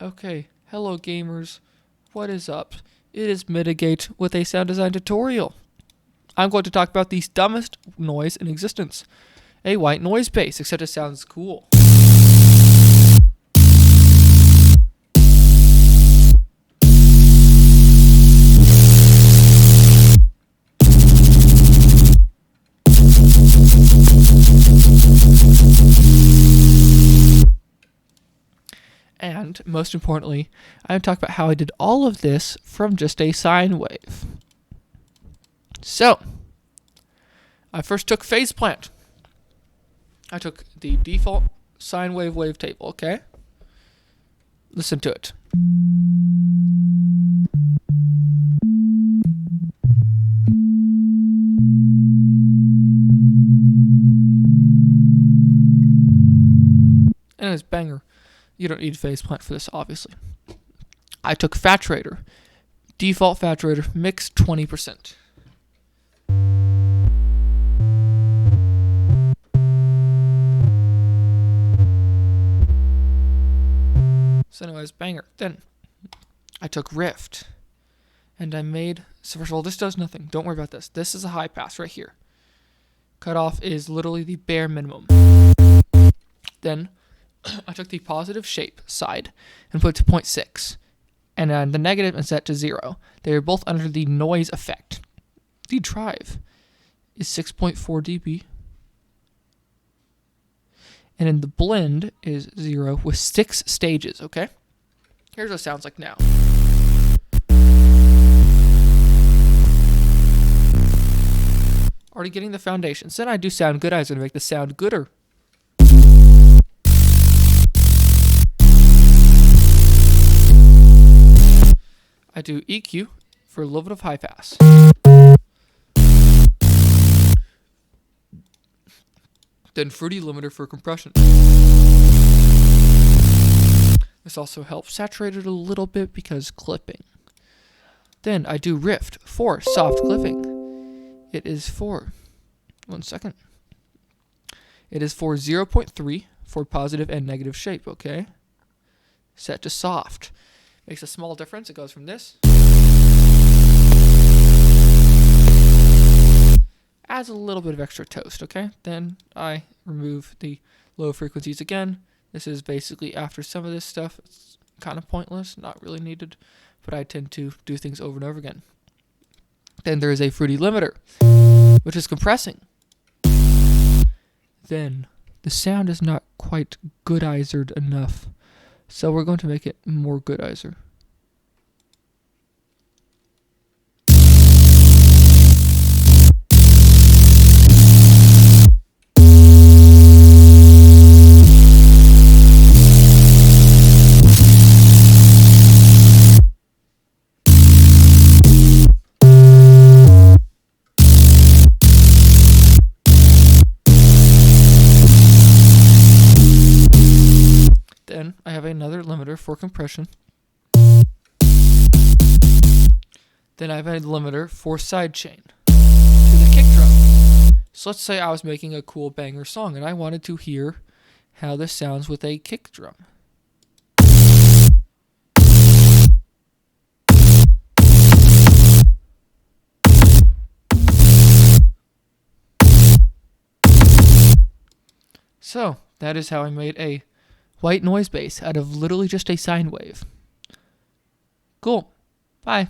Okay, hello gamers. What is up? It is Mitigate with a sound design tutorial. I'm going to talk about the dumbest noise in existence. A white noise base, except it sounds cool. And, most importantly, I'm going to talk about how I did all of this from just a sine wave. So, I first took phase plant. I took the default sine wave wavetable, okay? Listen to it. And it's banger. You don't need phase plant for this, obviously. I took saturator. Default saturator, mix 20%. So anyways, banger. Then I took rift. And I made, so first of all, this does nothing. Don't worry about this. This is a high pass right here. Cutoff is literally the bare minimum. Then I took the positive shape side and put it to 0.6. And then the negative and set to 0. They are both under the noise effect. The drive is 6.4 dB. And then the blend is 0 with 6 stages, okay? Here's what it sounds like now. Already getting the foundations. Then I do sound good. I was going to make the sound gooder. I do EQ for a little bit of high pass. Then fruity limiter for compression. This also helps saturate it a little bit because clipping. Then I do rift for soft clipping. It is for, 1 second. It is for 0.3 for positive and negative shape, okay? Set to soft. Makes a small difference. It goes from this. Adds a little bit of extra toast, okay? Then I remove the low frequencies again. This is basically after some of this stuff. It's kind of pointless, not really needed, but I tend to do things over and over again. Then there is a fruity limiter, which is compressing. Then the sound is not quite goodizered enough. So we're going to make it more goodizer. Then I have another limiter for compression. Then I have a limiter for sidechain to the kick drum. So let's say I was making a cool banger song and I wanted to hear how this sounds with a kick drum. So that is how I made a white noise base out of literally just a sine wave. Cool. Bye.